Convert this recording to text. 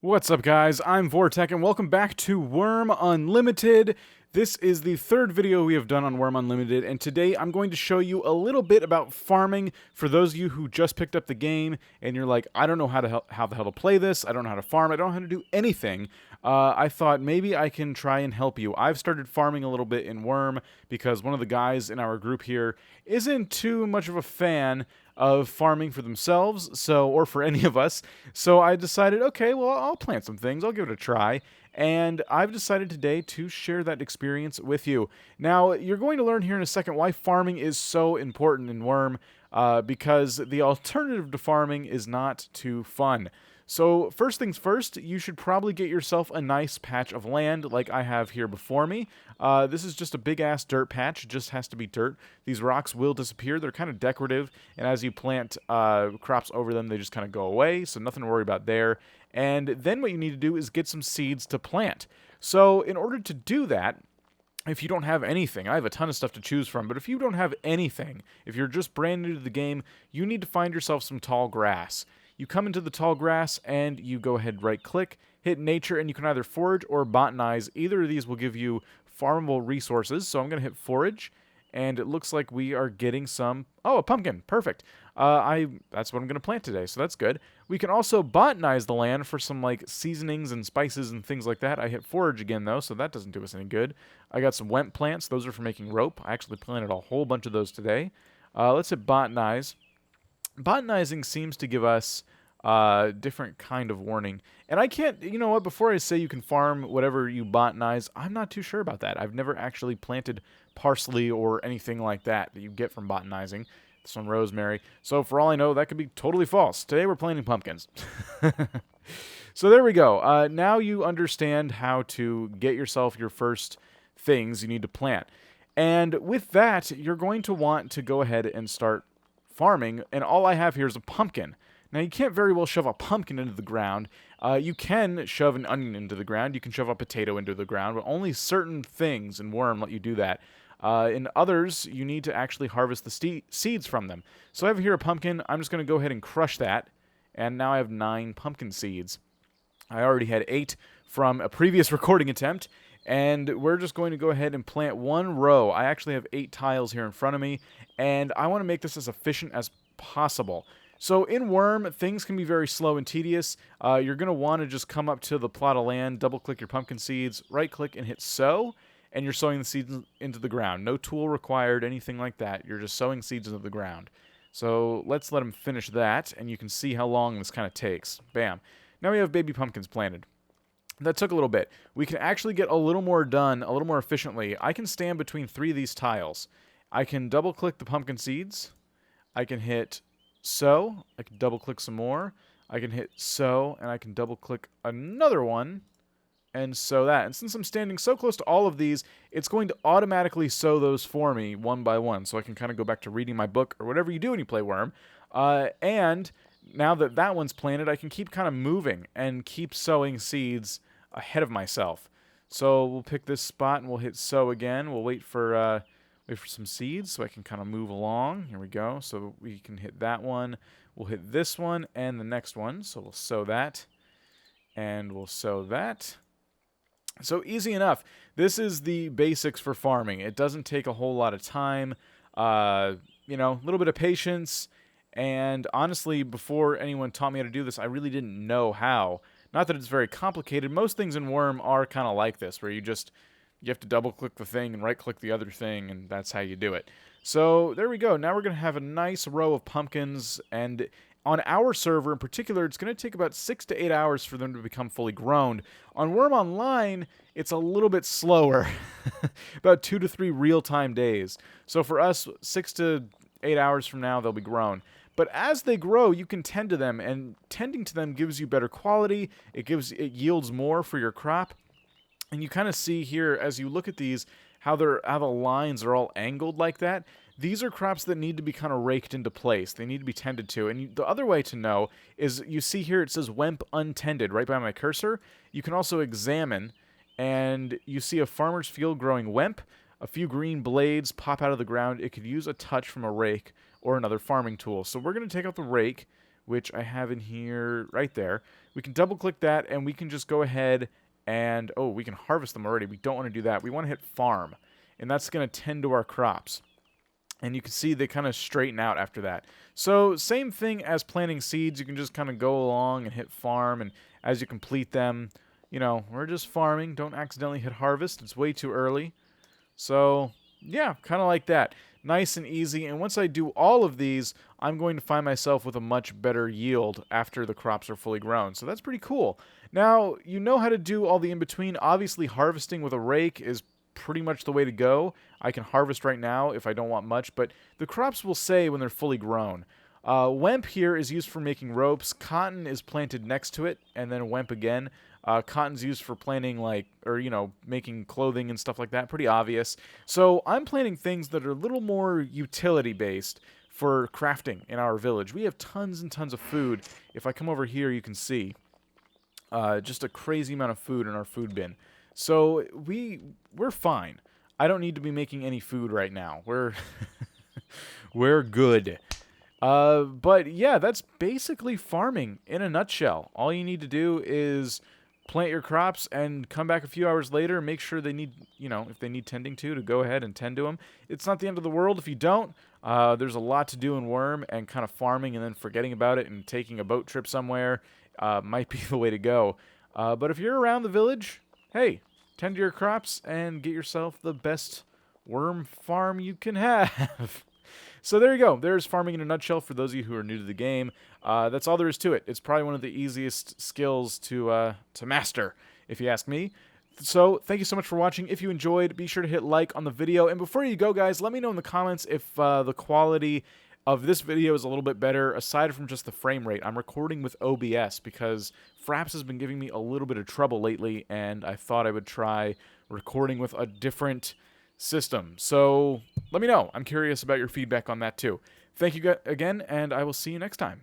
What's up, guys? I'm Vortac, and welcome back to Wurm Unlimited. This is the third video we have done on Wurm Unlimited, and today I'm going to show you a little bit about farming for those of you who just picked up the game and you're like, I don't know how the hell to play this, I don't know how to farm, I don't know how to do anything. I thought maybe I can try and help you. I've started farming a little bit in Wurm because one of the guys in our group here isn't too much of a fan of farming for themselves, or for any of us. So I decided, okay, well, I'll plant some things. I'll give it a try. And I've decided today to share that experience with you. Now, you're going to learn here in a second why farming is so important in Wurm, because the alternative to farming is not too fun. So first things first, you should probably get yourself a nice patch of land like I have here before me. This is just a big-ass dirt patch. It just has to be dirt. These rocks will disappear. They're kind of decorative, and as you plant crops over them, they just kind of go away, so nothing to worry about there. And then what you need to do is get some seeds to plant. So in order to do that, if you don't have anything, I have a ton of stuff to choose from, but if you don't have anything, if you're just brand new to the game, you need to find yourself some tall grass. You come into the tall grass and you go ahead, right click, hit nature, and you can either forage or botanize. Either of these will give you farmable resources. So I'm going to hit forage, and it looks like we are getting some. Oh, a pumpkin. Perfect. That's what I'm going to plant today, so that's good. We can also botanize the land for some like seasonings and spices and things like that. I hit forage again though, so that doesn't do us any good. I got some wemp plants. Those are for making rope. I actually planted a whole bunch of those today. Let's hit botanize. Botanizing seems to give us different kind of warning. And I can't, you know what, before I say you can farm whatever you botanize, I'm not too sure about that. I've never actually planted parsley or anything like that you get from botanizing. Some rosemary. So for all I know, that could be totally false. Today we're planting pumpkins. So there we go. Now you understand how to get yourself your first things you need to plant. And with that, you're going to want to go ahead and start farming, and all I have here is a pumpkin. Now, you can't very well shove a pumpkin into the ground. You can shove an onion into the ground. You can shove a potato into the ground, but only certain things in Wurm let you do that. In others, you need to actually harvest the seeds from them. So I have here a pumpkin. I'm just going to go ahead and crush that, and now I have 9 pumpkin seeds. I already had 8 from a previous recording attempt, and we're just going to go ahead and plant one row. I actually have 8 tiles here in front of me, and I want to make this as efficient as possible. So in Wurm, things can be very slow and tedious. You're going to want to just come up to the plot of land, double-click your pumpkin seeds, right-click and hit sow, and you're sowing the seeds into the ground. No tool required, anything like that. You're just sowing seeds into the ground. So let's let them finish that, and you can see how long this kind of takes. Bam. Now we have baby pumpkins planted. That took a little bit. We can actually get a little more done, a little more efficiently. I can stand between 3 of these tiles. I can double-click the pumpkin seeds. I can hit sow. I can double-click some more. I can hit sow, and I can double-click another one and sow that. And since I'm standing so close to all of these, it's going to automatically sow those for me one by one, so I can kind of go back to reading my book or whatever you do when you play Wurm. And now that that one's planted, I can keep kind of moving and keep sowing seeds ahead of myself. So we'll pick this spot and we'll hit sow again. We'll wait for some seeds so I can kind of move along. Here we go. So we can hit that one. We'll hit this one and the next one. So we'll sow that and we'll sow that. So easy enough. This is the basics for farming. It doesn't take a whole lot of time. A little bit of patience. And honestly, before anyone taught me how to do this, I really didn't know how. Not that it's very complicated. Most things in Wurm are kind of like this, where you have to double-click the thing and right-click the other thing, and that's how you do it. So there we go. Now we're going to have a nice row of pumpkins, and on our server in particular, it's going to take about 6 to 8 hours for them to become fully grown. On Wurm Online, it's a little bit slower, about 2 to 3 real-time days. So for us, 6 to 8 hours from now, they'll be grown. But as they grow, you can tend to them, and tending to them gives you better quality. It yields more for your crop. And you kind of see here, as you look at these, how the lines are all angled like that. These are crops that need to be kind of raked into place. They need to be tended to. And the other way to know is you see here it says Wemp Untended right by my cursor. You can also examine, and you see a farmer's field growing wemp. A few green blades pop out of the ground. It could use a touch from a rake or another farming tool. So we're going to take out the rake. which I have in here right there. We can double click that and we can just go ahead and, oh, we can harvest them already. We don't want to do that. We want to hit farm, and that's going to tend to our crops. And you can see they kind of straighten out after that. So same thing as planting seeds. You can just kind of go along and hit farm, and as you complete them, you know, we're just farming. Don't accidentally hit harvest. It's way too early. So yeah, kind of like that. Nice and easy. And once I do all of these, I'm going to find myself with a much better yield after the crops are fully grown. So that's pretty cool. Now, you know how to do all the in-between. Obviously, harvesting with a rake is pretty much the way to go. I can harvest right now if I don't want much, but the crops will say when they're fully grown. Wemp here is used for making ropes. Cotton is planted next to it, and then wemp again. Cotton's used for planting, like, or, you know, making clothing and stuff like that. Pretty obvious. So I'm planting things that are a little more utility-based for crafting in our village. We have tons and tons of food. If I come over here, you can see just a crazy amount of food in our food bin. So we're fine. I don't need to be making any food right now. We're good. But yeah, that's basically farming in a nutshell. All you need to do is plant your crops and come back a few hours later, make sure they need, you know, if they need tending to go ahead and tend to them. It's not the end of the world if you don't. There's a lot to do in Wurm, and kind of farming and then forgetting about it and taking a boat trip somewhere might be the way to go. But if you're around the village, hey, tend to your crops and get yourself the best worm farm you can have. So there you go. There's farming in a nutshell for those of you who are new to the game. That's all there is to it. It's probably one of the easiest skills to master, if you ask me. So thank you so much for watching. If you enjoyed, be sure to hit like on the video. And before you go, guys, let me know in the comments if the quality of this video is a little bit better, aside from just the frame rate. I'm recording with OBS because Fraps has been giving me a little bit of trouble lately, and I thought I would try recording with a different system. So let me know. I'm curious about your feedback on that too. Thank you again, and I will see you next time.